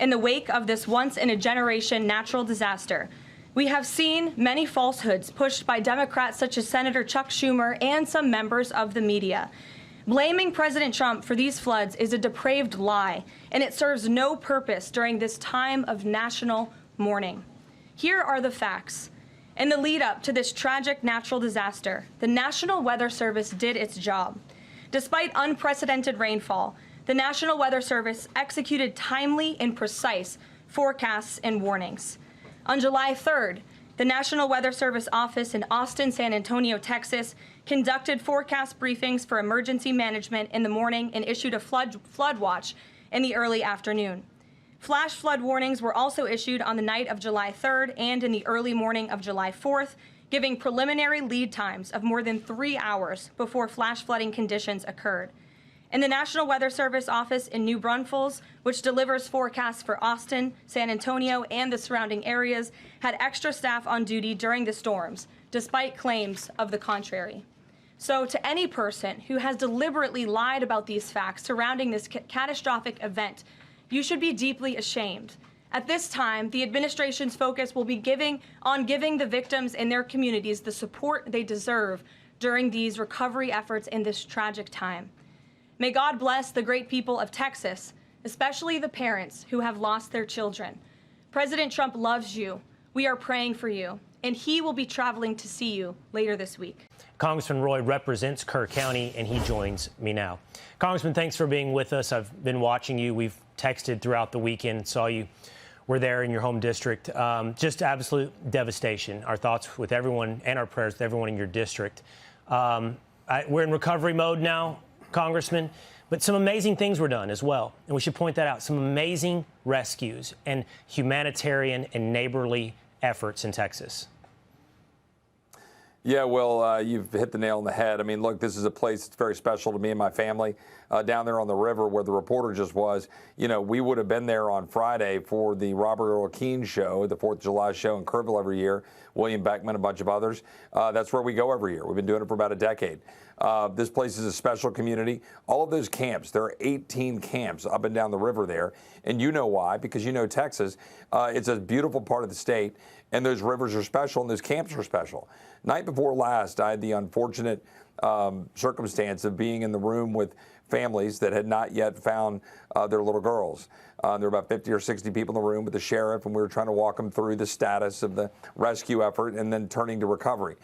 in the wake of this once-in-a-generation natural disaster. We have seen many falsehoods pushed by Democrats such as Senator Chuck Schumer and some members of the media. Blaming President Trump for these floods is a depraved lie, and it serves no purpose during this time of national mourning. Here are the facts. In the lead up to this tragic natural disaster, the National Weather Service did its job. Despite unprecedented rainfall, the National Weather Service executed timely and precise forecasts and warnings. On July 3rd, the National Weather Service office in Austin, San Antonio, Texas, conducted forecast briefings for emergency management in the morning and issued a flood watch in the early afternoon. Flash flood warnings were also issued on the night of July 3rd and in the early morning of July 4th, giving preliminary lead times of more than 3 hours before flash flooding conditions occurred. And the National Weather Service office in New Braunfels, which delivers forecasts for Austin, San Antonio, and the surrounding areas, had extra staff on duty during the storms, despite claims of the contrary. So to any person who has deliberately lied about these facts surrounding this catastrophic event, you should be deeply ashamed. At this time, the administration's focus will be giving the victims and their communities the support they deserve during these recovery efforts in this tragic time. May God bless the great people of Texas, especially the parents who have lost their children. President Trump loves you. We are praying for you, and he will be traveling to see you later this week. Congressman Roy represents Kerr County, and he joins me now. Congressman, thanks for being with us. I've been watching you. We've texted throughout the weekend, saw you were there in your home district. Just absolute devastation. Our thoughts with everyone and our prayers with everyone in your district. We're in recovery mode now, Congressman, but some amazing things were done as well. And we should point that out. Some amazing rescues and humanitarian and neighborly efforts in Texas. Yeah, well, you've hit the nail on the head. I mean, look, this is a place that's very special to me and my family down there on the river where the reporter just was. You know, we would have been there on Friday for the Robert Earl Keen show, the 4th of July show in Kerrville every year, William Beckman, a bunch of others. That's where we go every year. We've been doing it for about a decade. This place is a special community. All of those camps, there are 18 camps up and down the river there. And you know why, because you know Texas. It's a beautiful part of the state, and those rivers are special and those camps are special. Night before last, I had the unfortunate circumstance of being in the room with families that had not yet found their little girls. There were about 50 or 60 people in the room with the sheriff, and we were trying to walk them through the status of the rescue effort and then turning to recovery.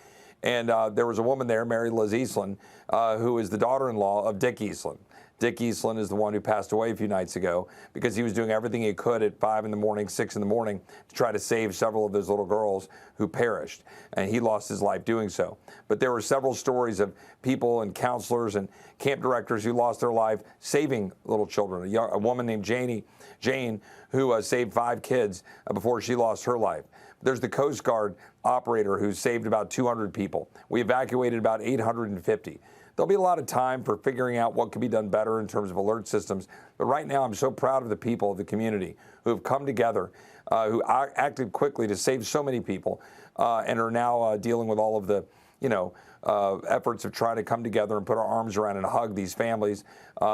And there was a woman there, Mary Liz Eastland, who is the daughter-in-law of Dick Eastland. Dick Eastland is the one who passed away a few nights ago because he was doing everything he could at 5 in the morning, 6 in the morning to try to save several of those little girls who perished. And he lost his life doing so. But there were several stories of people and counselors and camp directors who lost their life saving little children. A woman named Jane, who saved 5 kids before she lost her life. There's the Coast Guard operator who saved about 200 people. We evacuated about 850. There'll be a lot of time for figuring out what could be done better in terms of alert systems. But right now, I'm so proud of the people of the community who have come together, who acted quickly to save so many people, and are now dealing with all of the, efforts of trying to come together and put our arms around and hug these families.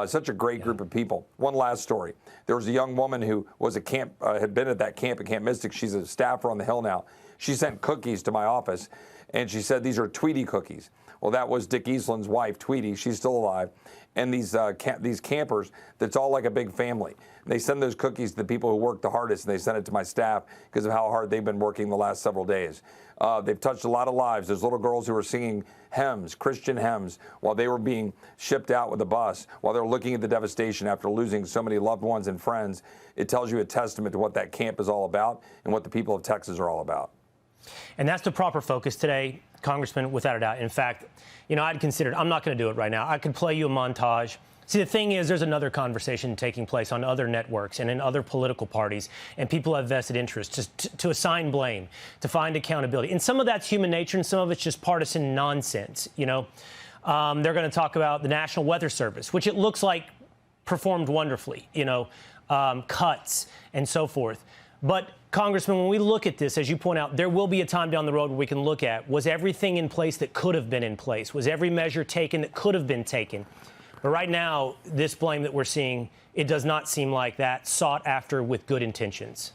Such a great group of people. One last story. There was a young woman who was had been at that camp at Camp Mystic. She's a staffer on the Hill now. She sent cookies to my office, and she said these are Tweety cookies. Well, that was Dick Eastland's wife, Tweety. She's still alive. And these campers, that's all like a big family. They send those cookies to the people who work the hardest, and they send it to my staff because of how hard they've been working the last several days. They've touched a lot of lives. There's little girls who were singing hymns, Christian hymns, while they were being shipped out with a bus, while they're looking at the devastation after losing so many loved ones and friends. It tells you a testament to what that camp is all about and what the people of Texas are all about. And that's the proper focus today, Congressman, without a doubt. In fact, I'd considered, I'm not going to do it right now. I could play you a montage. See, the thing is, there's another conversation taking place on other networks and in other political parties, and people have vested interest to assign blame, to find accountability. And some of that's human nature, and some of it's just partisan nonsense, They're going to talk about the National Weather Service, which it looks like performed wonderfully, cuts and so forth. But, Congressman, when we look at this, as you point out, there will be a time down the road where we can look at, was everything in place that could have been in place? Was every measure taken that could have been taken? But right now, this blame that we're seeing, it does not seem like that sought after with good intentions.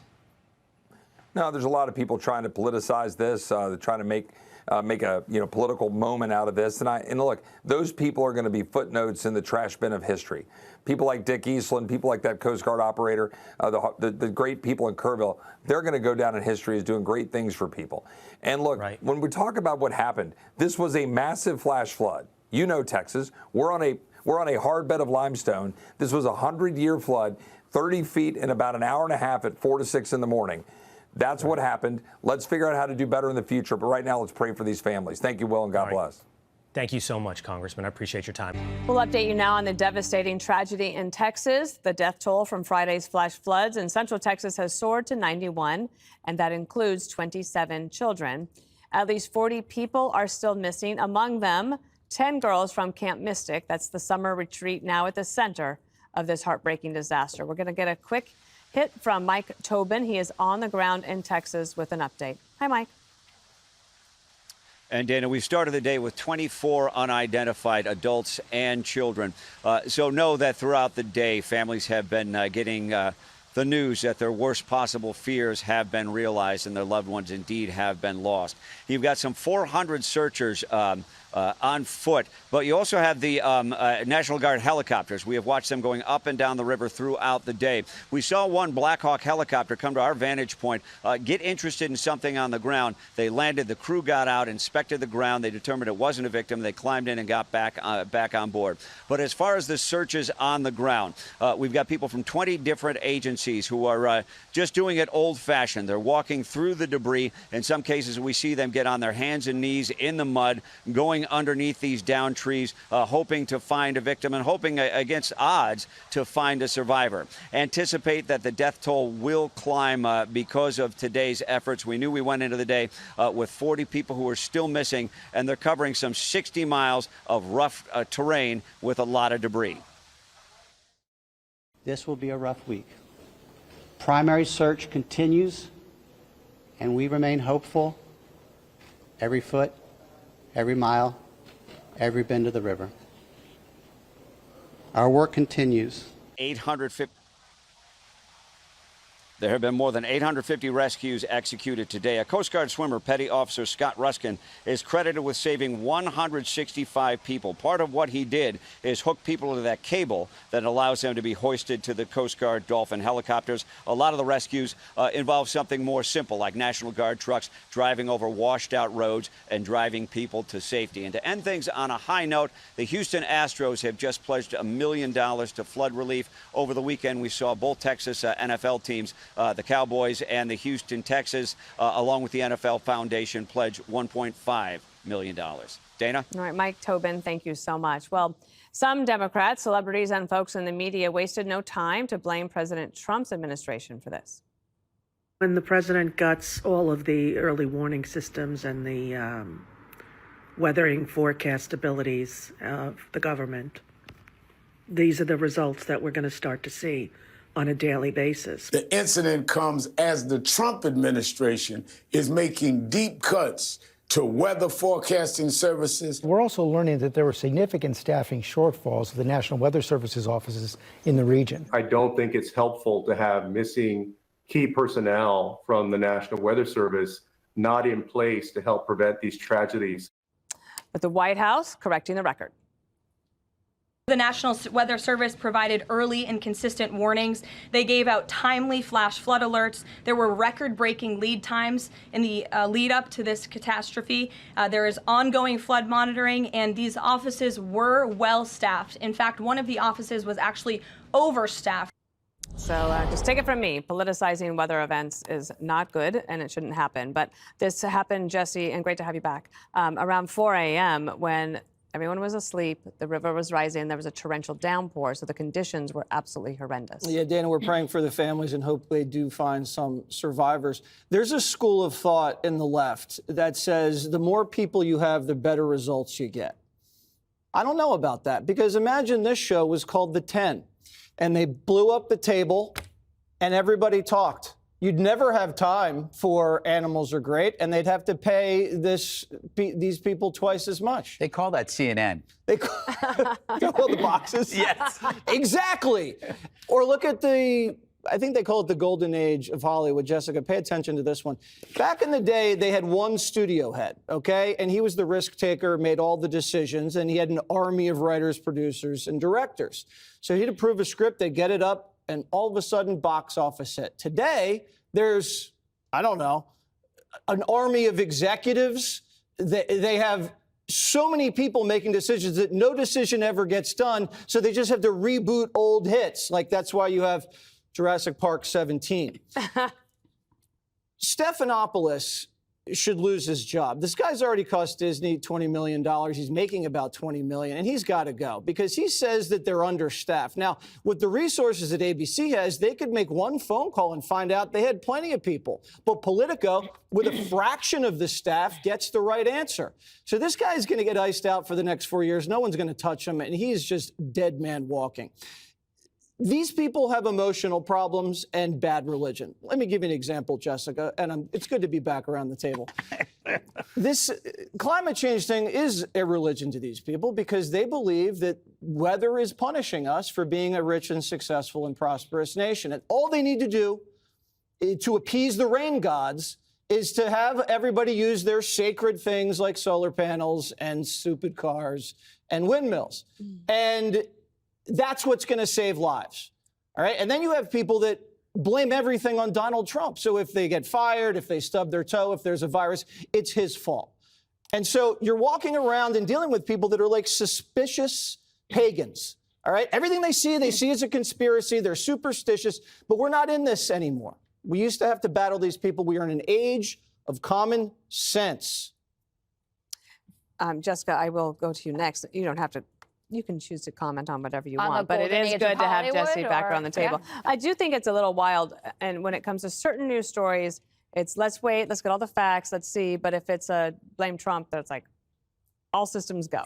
No, there's a lot of people trying to politicize this. They're trying to make a political moment out of this. And look, those people are going to be footnotes in the trash bin of history. People like Dick Eastland, people like that Coast Guard operator, the great people in Kerrville, they're going to go down in history as doing great things for people. And look, when we talk about what happened, this was a massive flash flood. You know, Texas, we're on a hard bed of limestone. This was a 100-year flood, 30 feet in about an hour and a half at 4 to 6 in the morning. That's what happened. Let's figure out how to do better in the future. But right now, let's pray for these families. Thank you, Will, and God bless. Thank you so much, Congressman. I appreciate your time. We'll update you now on the devastating tragedy in Texas. The death toll from Friday's flash floods in Central Texas has soared to 91, and that includes 27 children. At least 40 people are still missing, among them 10 girls from Camp Mystic. That's the summer retreat now at the center of this heartbreaking disaster. We're going to get a quick hit from Mike Tobin. He is on the ground in Texas with an update. Hi, Mike. And Dana, we started the day with 24 unidentified adults and children. So know that throughout the day, families have been getting the news that their worst possible fears have been realized and their loved ones indeed have been lost. You've got some 400 searchers on foot, but you also have the National Guard helicopters. We have watched them going up and down the river throughout the day. We saw one Black Hawk helicopter come to our vantage point, get interested in something on the ground. They landed, the crew got out, inspected the ground. They determined it wasn't a victim. They climbed in and got back on board. But as far as the searches on the ground, we've got people from 20 different agencies who are just doing it old-fashioned. They're walking through the debris. In some cases, we see them get on their hands and knees in the mud, going underneath these down trees, hoping to find a victim and hoping against odds to find a survivor. Anticipate that the death toll will climb because of today's efforts. We knew we went into the day with 40 people who are still missing, and they're covering some 60 miles of rough terrain with a lot of debris. This will be a rough week. Primary search continues, and we remain hopeful every foot, every mile, every bend of the river. Our work continues. 850. There have been more than 850 rescues executed today. A Coast Guard swimmer, Petty Officer Scott Ruskin, is credited with saving 165 people. Part of what he did is hook people to that cable that allows them to be hoisted to the Coast Guard Dolphin helicopters. A lot of the rescues involve something more simple, like National Guard trucks driving over washed out roads and driving people to safety. And to end things on a high note, the Houston Astros have just pledged $1 million to flood relief. Over the weekend, we saw both Texas NFL teams, the Cowboys and the Houston Texans, along with the NFL Foundation, pledge $1.5 million. Dana? All right, Mike Tobin, thank you so much. Well, some Democrats, celebrities, and folks in the media wasted no time to blame President Trump's administration for this. When the president guts all of the early warning systems and the weathering forecast abilities of the government, these are the results that we're going to start to see on a daily basis. The incident comes as the Trump administration is making deep cuts to weather forecasting services. We're also learning that there were significant staffing shortfalls of the National Weather Service's offices in the region. I don't think it's helpful to have missing key personnel from the National Weather Service not in place to help prevent these tragedies. But the White House correcting the record. The National Weather Service provided early and consistent warnings. They gave out timely flash flood alerts. There were record-breaking lead times in the lead up to this catastrophe. There is ongoing flood monitoring, and these offices were well staffed. In fact, one of the offices was actually overstaffed. So just take it from me, politicizing weather events is not good, and it shouldn't happen. But this happened, Jesse, and great to have you back, around 4 a.m. when everyone was asleep, the river was rising, there was a torrential downpour, so the conditions were absolutely horrendous. Yeah, Dana, we're praying for the families and hope they do find some survivors. There's a school of thought in the left that says the more people you have, the better results you get. I don't know about that, because imagine this show was called The 10, and they blew up the table, and everybody talked. You'd never have time for Animals Are Great, and they'd have to pay these people twice as much. They call that CNN. They call the boxes? Yes. Exactly. Or look at I think they call it the golden age of Hollywood. Jessica, pay attention to this one. Back in the day, they had one studio head, okay? And he was the risk taker, made all the decisions, and he had an army of writers, producers, and directors. So he'd approve a script, they'd get it up, and all of a sudden, box office hit. Today, there's, I don't know, an army of executives. They have so many people making decisions that no decision ever gets done, so they just have to reboot old hits. Like, that's why you have Jurassic Park 17. Stephanopoulos should lose his job. This guy's already cost Disney $20 million. He's making about $20 million, and he's got to go because he says that they're understaffed. Now, with the resources that ABC has, they could make one phone call and find out they had plenty of people. But Politico, with a fraction of the staff, gets the right answer. So this guy's going to get iced out for the next 4 years. No one's going to touch him, and he's just dead man walking. These people have emotional problems and bad religion. Let me give you an example, Jessica, and it's good to be back around the table. This climate change thing is a religion to these people because they believe that weather is punishing us for being a rich and successful and prosperous nation. And all they need to do to appease the rain gods is to have everybody use their sacred things like solar panels and stupid cars and windmills. And that's what's going to save lives. All right. And then you have people that blame everything on Donald Trump. So if they get fired, if they stub their toe, if there's a virus, it's his fault. And so you're walking around and dealing with people that are like suspicious pagans. All right. Everything they see as a conspiracy. They're superstitious. But we're not in this anymore. We used to have to battle these people. We are in an age of common sense. Jessica, I will go to you next. You don't have to. You can choose to comment on whatever you want, but it is good to have Jesse back around the table. Yeah. I do think it's a little wild, and when it comes to certain news stories, it's let's wait, let's get all the facts, let's see. But if it's a blame Trump, that's like all systems go.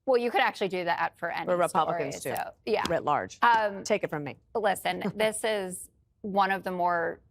Well, you could actually do that for any Republicans story, too, so, yeah. writ large. Take it from me. Listen, this is one of the more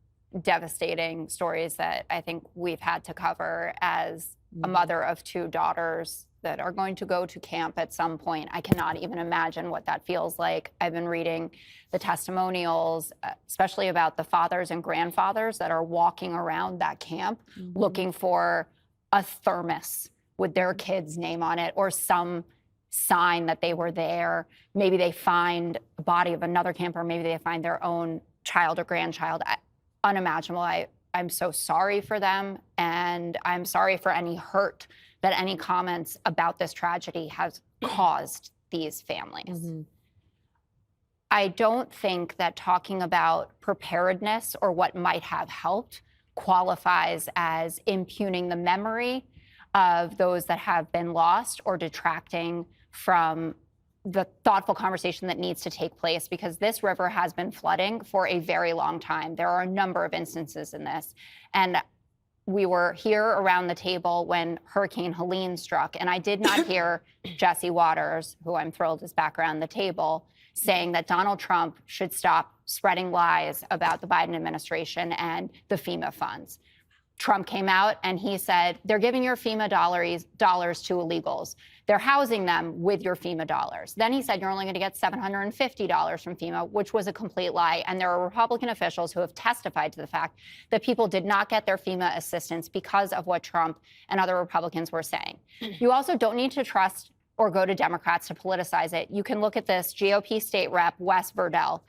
devastating stories that I think we've had to cover as a mother of two daughters that are going to go to camp at some point. I cannot even imagine what that feels like. I've been reading the testimonials, especially about the fathers and grandfathers that are walking around that camp looking for a thermos with their kid's name on it or some sign that they were there. Maybe they find a body of another camper, maybe they find their own child or grandchild. Unimaginable. I'm so sorry for them, and I'm sorry for any hurt that any comments about this tragedy has caused these families. I don't think that talking about preparedness or what might have helped qualifies as impugning the memory of those that have been lost or detracting from the thoughtful conversation that needs to take place, because this river has been flooding for a very long time. There are a number of instances in this. And we were here around the table when Hurricane Helene struck, and I did not hear Jesse Waters, who I'm thrilled is back around the table, saying that Donald Trump should stop spreading lies about the Biden administration and the FEMA funds. Trump came out and he said, they're giving your FEMA dollars to illegals. They're housing them with your FEMA dollars. Then he said, you're only going to get $750 from FEMA, which was a complete lie. And there are Republican officials who have testified to the fact that people did not get their FEMA assistance because of what Trump and other Republicans were saying. You also don't need to trust or go to Democrats to politicize it. You can look at this GOP state rep, Wes Verdell,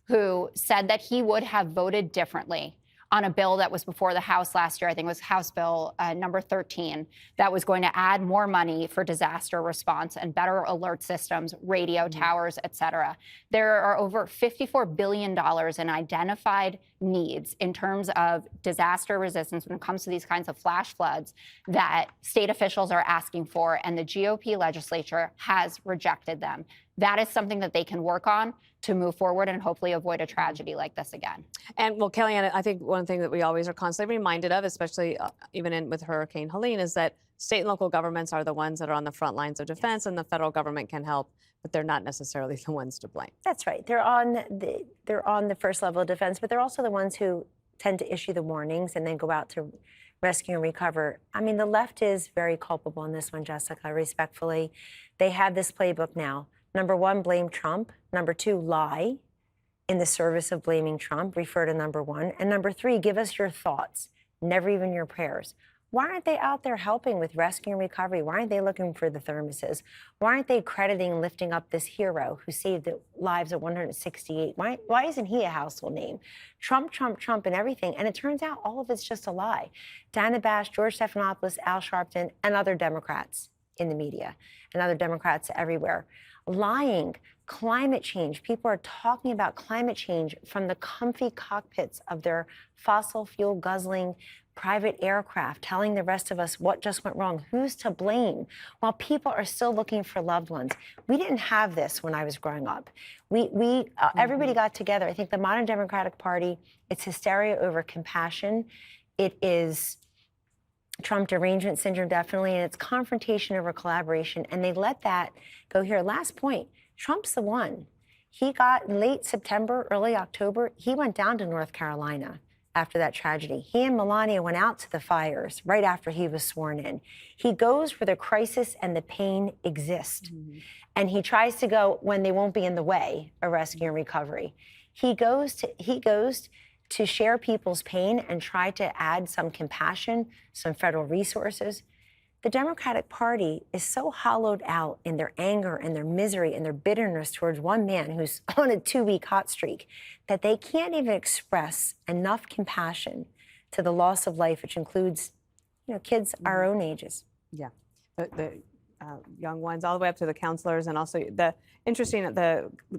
who said that he would have voted differently on a bill that was before the House last year. I think it was House Bill number 13, that was going to add more money for disaster response and better alert systems, radio towers, et cetera. There are over $54 billion in identified needs in terms of disaster resistance when it comes to these kinds of flash floods that state officials are asking for, and the GOP legislature has rejected them. that is something that they can work on to move forward and hopefully avoid a tragedy like this again. And well, Kellyanne, I think one thing that we always are constantly reminded of, especially with Hurricane Helene, is that state and local governments are the ones that are on the front lines of defense, and the federal government can help, but they're not necessarily the ones to blame. That's right. They're on the first level of defense, but they're also the ones who tend to issue the warnings and then go out to rescue and recover. I mean, the left is very culpable in this one, Jessica, respectfully. They have this playbook now. Number one, blame Trump. Number two, lie in the service of blaming Trump, refer to number one. And number three, give us your thoughts, never even your prayers. Why aren't they out there helping with rescue and recovery? Why aren't they looking for the thermoses? Why aren't they crediting and lifting up this hero who saved the lives of 168? Why isn't he a household name? Trump, Trump, Trump, and everything. And it turns out all of it's just a lie. Diana Bash, George Stephanopoulos, Al Sharpton, and other Democrats in the media, and other Democrats everywhere. Lying, climate change. People are talking about climate change from the comfy cockpits of their fossil fuel guzzling private aircraft, telling the rest of us what just went wrong, who's to blame, while people are still looking for loved ones. We didn't have this when I was growing up. Everybody got together. I think the modern Democratic Party, it's hysteria over compassion. It is Trump derangement syndrome, definitely, and it's confrontation over collaboration. And they let that go here. Last point, Trump's the one. He got in late September, early October, he went down to North Carolina after that tragedy. He and Melania went out to the fires right after he was sworn in. He goes where the crisis and the pain exist. And he tries to go when they won't be in the way of rescue and recovery. He goes to share people's pain and try to add some compassion, some federal resources. The Democratic Party is so hollowed out in their anger and their misery and their bitterness towards one man who's on a 2-week hot streak that they can't even express enough compassion to the loss of life, which includes, kids our own ages. Yeah, the young ones, all the way up to the counselors, and also the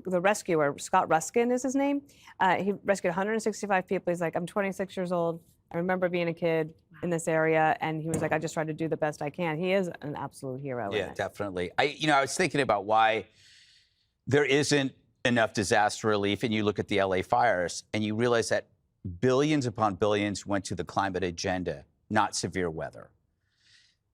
rescuer, Scott Ruskin is his name. He rescued 165 people. He's like, I'm 26 years old. I remember being a kid in this area, and he was like, I just tried to do the best I can. He is an absolute hero. Yeah, definitely. I was thinking about why there isn't enough disaster relief, and you look at the LA fires, and you realize that billions upon billions went to the climate agenda, not severe weather.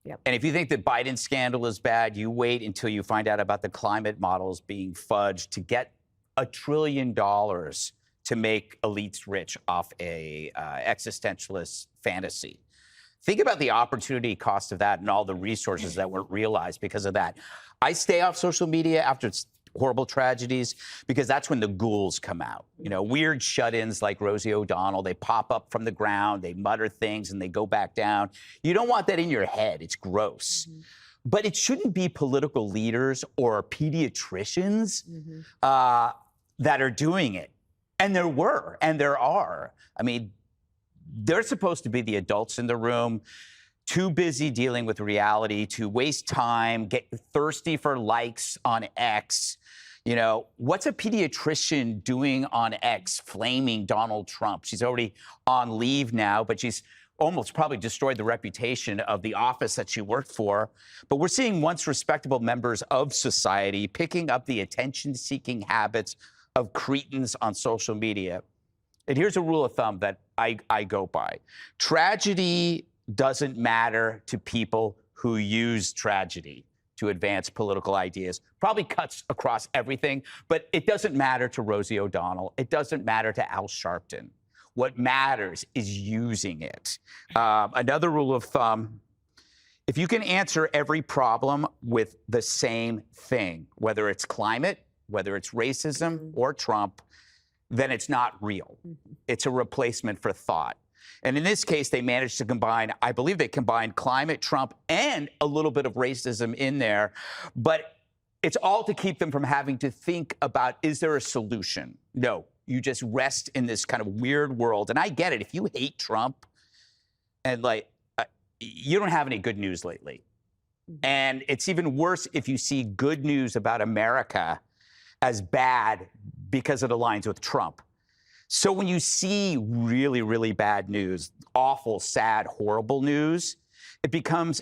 Yep. And if you think the Biden scandal is bad, you wait until you find out about the climate models being fudged to get $1 trillion to make elites rich off a existentialist fantasy. Think about the opportunity cost of that and all the resources that weren't realized because of that. I stay off social media after horrible tragedies because that's when the ghouls come out. Weird shut-ins like Rosie O'Donnell. They pop up from the ground, they mutter things, and they go back down. You don't want that in your head. It's gross. But it shouldn't be political leaders or pediatricians that are doing it. And there were, and there are. I mean, they're supposed to be the adults in the room, too busy dealing with reality to waste time, get thirsty for likes on X. What's a pediatrician doing on X, flaming Donald Trump? She's already on leave now, but she's almost probably destroyed the reputation of the office that she worked for. But we're seeing once respectable members of society picking up the attention-seeking habits of cretins on social media. And here's a rule of thumb that I go by. Tragedy doesn't matter to people who use tragedy to advance political ideas. Probably cuts across everything, but it doesn't matter to Rosie O'Donnell. It doesn't matter to Al Sharpton. What matters is using it. Another rule of thumb, if you can answer every problem with the same thing, whether it's climate, whether it's racism or Trump, then it's not real. It's a replacement for thought. And in this case, they managed to combine, I believe they combined climate, Trump, and a little bit of racism in there. But it's all to keep them from having to think about, is there a solution? No, you just rest in this kind of weird world. And I get it. If you hate Trump and you don't have any good news lately. And it's even worse if you see good news about America as bad because it aligns with Trump. So when you see really, really bad news, awful, sad, horrible news, it becomes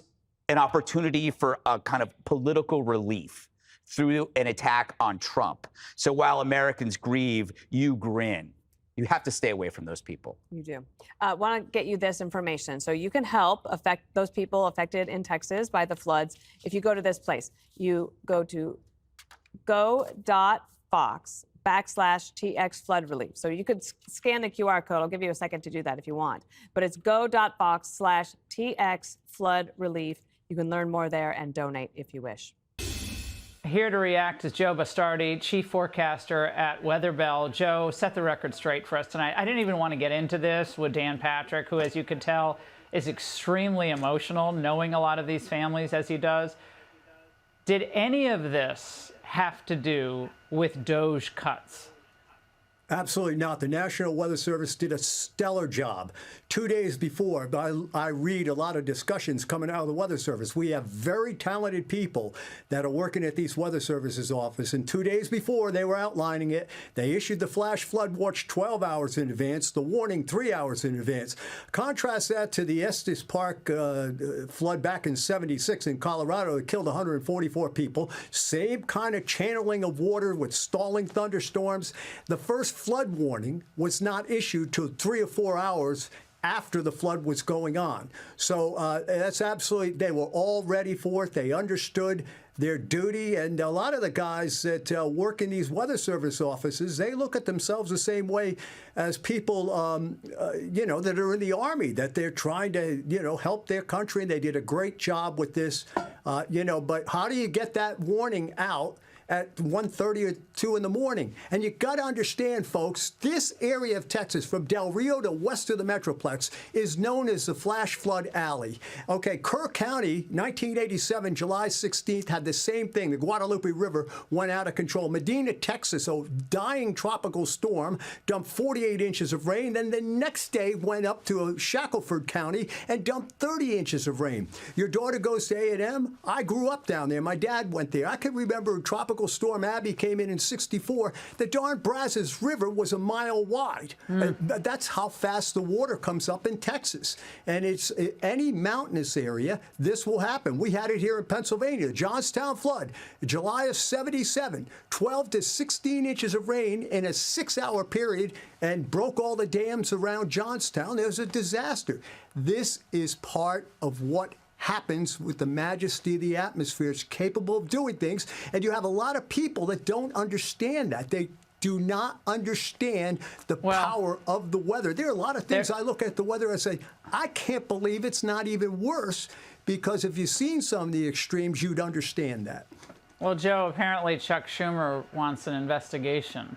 an opportunity for a kind of political relief. through an attack on Trump. So while Americans grieve, you grin. You have to stay away from those people. You do. Want to get you this information. So you can help affect those people affected in Texas by the floods. If you go to this place, you go to go.fox/TX flood relief. So you could scan the QR code. I'll give you a second to do that if you want. But it's go.fox/TX flood relief. You can learn more there and donate if you wish. Here to react is Joe Bastardi, chief forecaster at Weather Bell. Joe, set the record straight for us tonight. I didn't even want to get into this with Dan Patrick, who, as you can tell, is extremely emotional, knowing a lot of these families as he does. Did any of this have to do with doge cuts? Absolutely not. The National Weather Service did a stellar job. 2 days before, I read a lot of discussions coming out of the Weather Service. We have very talented people that are working at these Weather Services office. And 2 days before, they were outlining it. They issued the flash flood watch 12 hours in advance, the warning 3 hours in advance. Contrast that to the Estes Park flood back in '76 in Colorado. It killed 144 people. Same kind of channeling of water with stalling thunderstorms. The first flood warning was not issued till 3 or 4 hours after the flood was going on. So that's absolutely, they were all ready for it. They understood their duty. And a lot of the guys that work in these Weather Service offices, they look at themselves the same way as people, that are in the Army, that they're trying to, help their country. And they did a great job with this, but how do you get that warning out at 1:30 or 2 in the morning? And you got to understand, folks, this area of Texas, from Del Rio to west of the Metroplex, is known as the Flash Flood Alley. Okay, Kerr County, 1987, July 16th, had the same thing. The Guadalupe River went out of control. Medina, Texas, a dying tropical storm, dumped 48 inches of rain. Then the next day went up to Shackelford County and dumped 30 inches of rain. Your daughter goes to A&M. I grew up down there. My dad went there. I can remember Tropical Storm Abby came in '64. The darn Brazos River was a mile wide. That's how fast the water comes up in Texas. And it's any mountainous area, this will happen. We had it here in Pennsylvania, the Johnstown flood, July of '77, 12 to 16 inches of rain in a 6-hour period and broke all the dams around Johnstown. There was a disaster. This is part of what happens with the majesty of the atmosphere. It's capable of doing things, and you have a lot of people that don't understand that. They do not understand the power of the weather. There are a lot of things I look at the weather and say, I can't believe it's not even worse, because if you've seen some of the extremes, you'd understand that. Well, Joe, apparently Chuck Schumer wants an investigation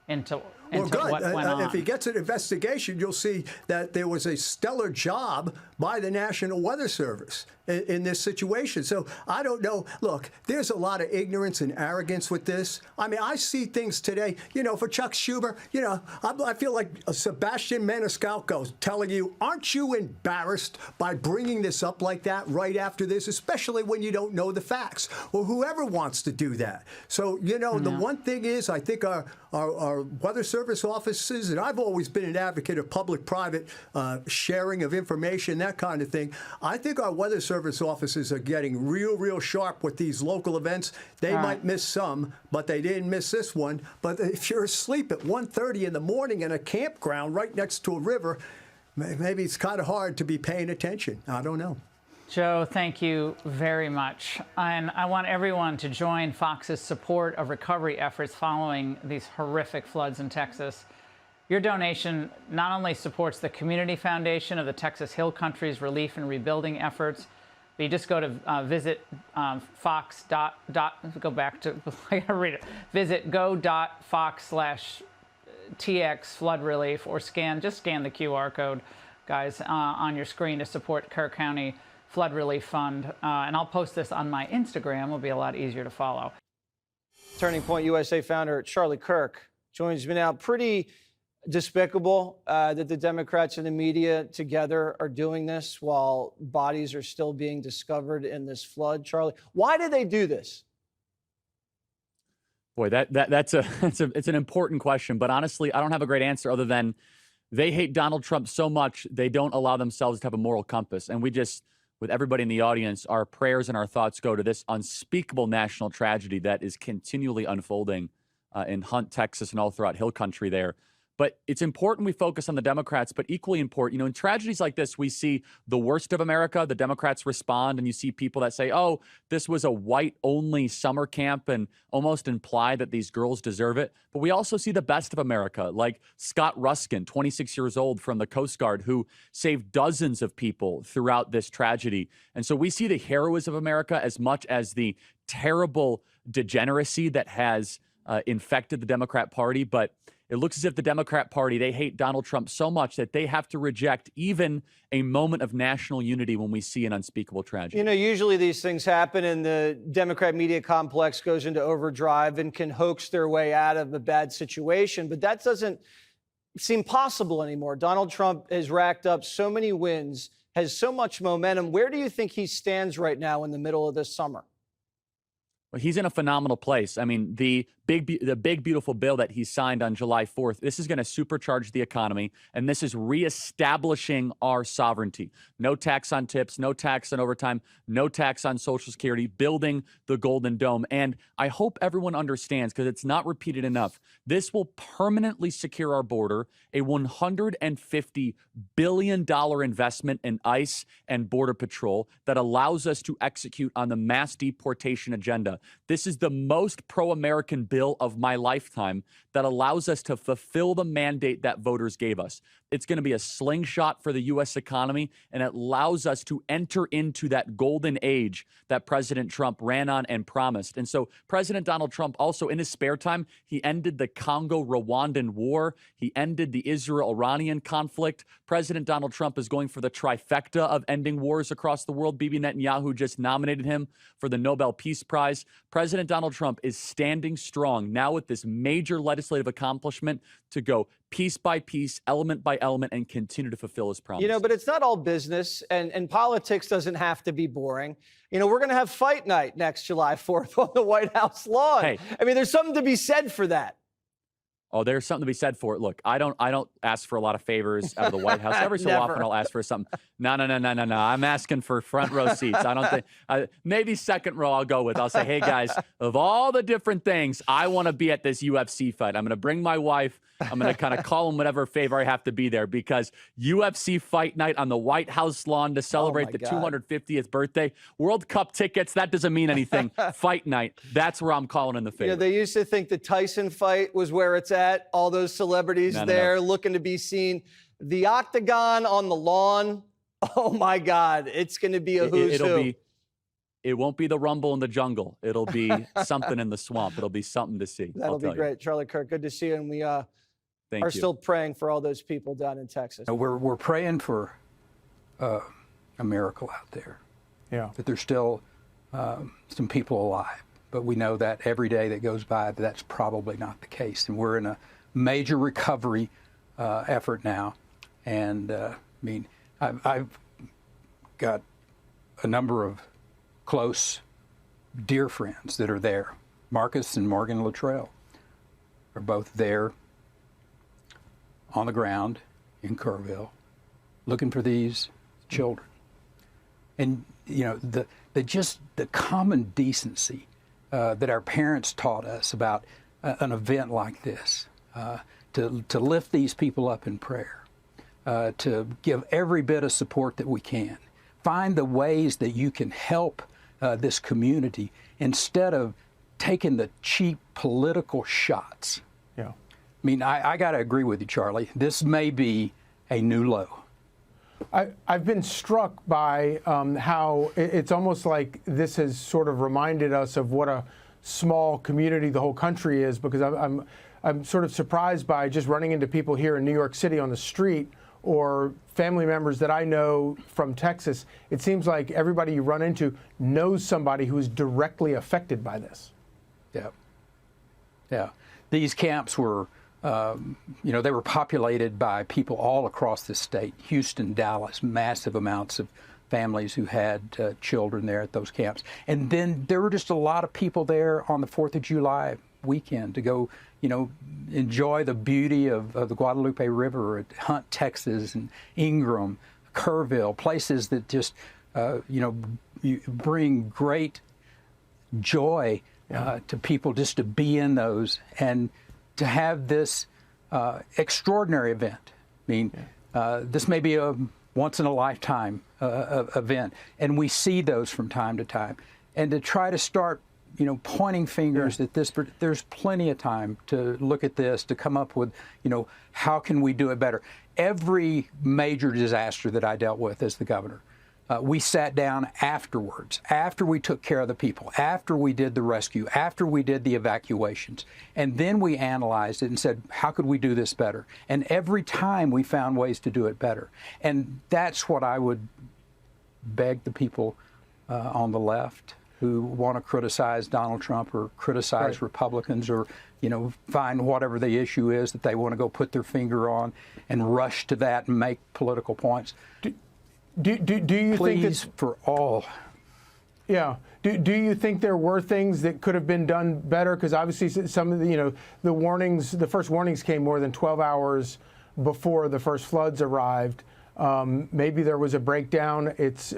into Well, good. What went on. If he gets an investigation, you'll see that there was a stellar job by the National Weather Service in this situation. So I don't know. Look, there's a lot of ignorance and arrogance with this. I mean, I see things today, for Chuck Schumer, I feel like Sebastian Maniscalco telling you, aren't you embarrassed by bringing this up like that right after this, especially when you don't know the facts? Well, whoever wants to do that. So, the one thing is, I think our Weather Service offices, and I've always been an advocate of public-private sharing of information, that kind of thing. I think our Weather Service offices are getting real sharp with these local events. They might miss some, but they didn't miss this one. But if you're asleep at 1:30 in the morning in a campground right next to a river, maybe it's kind of hard to be paying attention. I don't know. Joe, thank you very much. And I want everyone to join Fox's support of recovery efforts following these horrific floods in Texas. Your donation not only supports the Community Foundation of the Texas Hill Country's relief and rebuilding efforts, but you just go to visit go back to, I gotta read it, visit go.fox/TX flood relief, or just scan the QR code, guys, on your screen to support Kerr County Flood Relief Fund. And I'll post this on my Instagram. It'll be a lot easier to follow. Turning Point USA founder Charlie Kirk joins me now. Pretty despicable that the Democrats and the media together are doing this while bodies are still being discovered in this flood. Charlie, why did they do this? Boy, it's an important question, but honestly, I don't have a great answer other than they hate Donald Trump so much they don't allow themselves to have a moral compass, and we with everybody in the audience, our prayers and our thoughts go to this unspeakable national tragedy that is continually unfolding in Hunt, Texas, and all throughout Hill Country there. But it's important we focus on the Democrats, but equally important, in tragedies like this, we see the worst of America. The Democrats respond, and you see people that say, oh, this was a white-only summer camp, and almost imply that these girls deserve it. But we also see the best of America, like Scott Ruskin, 26 years old, from the Coast Guard, who saved dozens of people throughout this tragedy. And so we see the heroism of America as much as the terrible degeneracy that has infected the Democrat Party. But it looks as if the Democrat Party, they hate Donald Trump so much that they have to reject even a moment of national unity when we see an unspeakable tragedy. Usually these things happen and the Democrat media complex goes into overdrive and can hoax their way out of a bad situation. But that doesn't seem possible anymore. Donald Trump has racked up so many wins, has so much momentum. Where do you think he stands right now in the middle of this summer? Well, he's in a phenomenal place. I mean, the big, beautiful bill that he signed on July 4th, this is going to supercharge the economy, and this is reestablishing our sovereignty. No tax on tips, no tax on overtime, no tax on Social Security, building the Golden Dome. And I hope everyone understands, because it's not repeated enough, this will permanently secure our border, a $150 billion investment in ICE and Border Patrol that allows us to execute on the mass deportation agenda. This is the most pro-American bill of my lifetime that allows us to fulfill the mandate that voters gave us. It's going to be a slingshot for the U.S. economy, and it allows us to enter into that golden age that President Trump ran on and promised. And so President Donald Trump also, in his spare time, he ended the Congo-Rwandan war. He ended the Israel-Iranian conflict. President Donald Trump is going for the trifecta of ending wars across the world. Bibi Netanyahu just nominated him for the Nobel Peace Prize. President Donald Trump is standing strong now with this major legislative accomplishment to go piece by piece, element by element, and continue to fulfill his promise. But it's not all business, and politics doesn't have to be boring. We're going to have fight night next July 4th on the White House lawn. Hey. I mean, there's something to be said for that. Oh, there's something to be said for it. Look, I don't ask for a lot of favors out of the White House. Every so often I'll ask for something. No. I'm asking for front row seats. I don't think, maybe second row I'll go with. I'll say, hey guys, of all the different things, I want to be at this UFC fight. I'm going to bring my wife. I'm going to kind of call him whatever favor I have to be there, because UFC fight night on the White House lawn to celebrate the 250th birthday. World Cup tickets, that doesn't mean anything. Fight night, that's where I'm calling in the favor. They used to think the Tyson fight was where it's at. All those celebrities there looking to be seen. The octagon on the lawn, oh my God, it's going to be a who's who. It won't be the rumble in the jungle. It'll be something in the swamp. It'll be something to see. That'll be great. Charlie Kirk, good to see you. And we are still praying for all those people down in Texas. We're praying for a miracle out there. Yeah. That there's still some people alive. But we know that every day that goes by, that's probably not the case. And we're in a major recovery effort now. And I've got a number of close, dear friends that are there. Marcus and Morgan Luttrell are both there on the ground in Kerrville looking for these children. And, the common decency that our parents taught us about an event like this, to lift these people up in prayer, to give every bit of support that we can. Find the ways that you can help this community instead of taking the cheap political shots. Yeah. I got to agree with you, Charlie. This may be a new low. I've been struck by how it's almost like this has sort of reminded us of what a small community the whole country is, because I'm sort of surprised by just running into people here in New York City on the street, or family members that I know from Texas. It seems like everybody you run into knows somebody who is directly affected by this. Yeah. These camps were, they were populated by people all across the state. Houston, Dallas, massive amounts of families who had children there at those camps. And then there were just a lot of people there on the 4th of July weekend to go, enjoy the beauty of the Guadalupe River at Hunt, Texas, and Ingram, Kerrville, places that just you bring great joy to people just to be in those and to have this extraordinary event. I mean, this may be a once-in-a-lifetime event, and we see those from time to time. And to try to start, pointing fingers at this, there's plenty of time to look at this, to come up with, how can we do it better? Every major disaster that I dealt with as the governor, we sat down afterwards, after we took care of the people, after we did the rescue, after we did the evacuations, and then we analyzed it and said, how could we do this better? And every time we found ways to do it better. And that's what I would beg the people on the left who want to criticize Donald Trump or criticize Republicans or, find whatever the issue is that they want to go put their finger on and rush to that and make political points. Do you think that for all? Yeah. Do you think there were things that could have been done better? Because obviously some of the the warnings, the first warnings came more than 12 hours before the first floods arrived. Maybe there was a breakdown. It's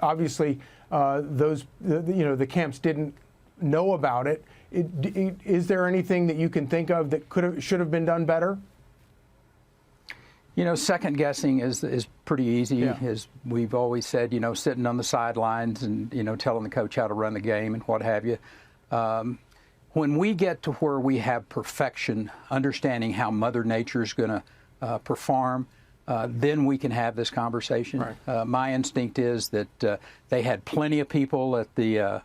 obviously the camps didn't know about it. Is there anything that you can think of that should have been done better? Second guessing is pretty easy, as we've always said, sitting on the sidelines and, telling the coach how to run the game and what have you. When we get to where we have perfection, understanding how Mother Nature is going to perform, then we can have this conversation. My instinct is that they had plenty of people at the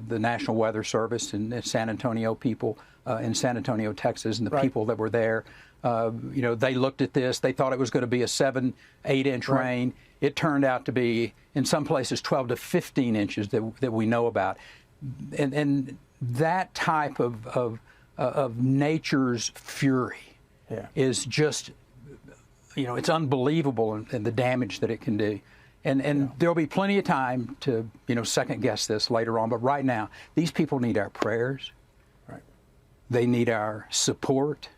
National Weather Service and San Antonio people in San Antonio, Texas, and the people that were there. They looked at this. They thought it was going to be a 7-8 inch rain. It turned out to be, in some places, 12 to 15 inches that we know about. And that type of nature's fury is just, it's unbelievable in the damage that it can do. And there'll be plenty of time to, second guess this later on. But right now, these people need our prayers. They need our support.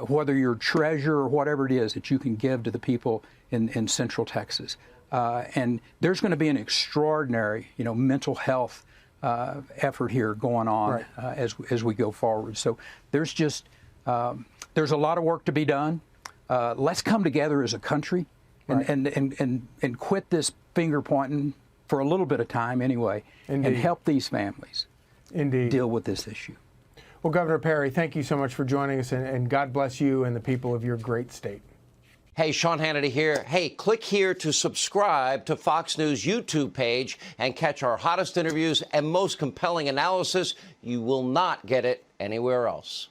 Whether you're treasure or whatever it is that you can give to the people in Central Texas. And there's going to be an extraordinary, mental health effort here going on as we go forward. So there's just, there's a lot of work to be done. Let's come together as a country and quit this finger pointing for a little bit of time anyway, and help these families deal with this issue. Well, Governor Perry, thank you so much for joining us, and God bless you and the people of your great state. Hey, Sean Hannity here. Hey, click here to subscribe to Fox News YouTube page and catch our hottest interviews and most compelling analysis. You will not get it anywhere else.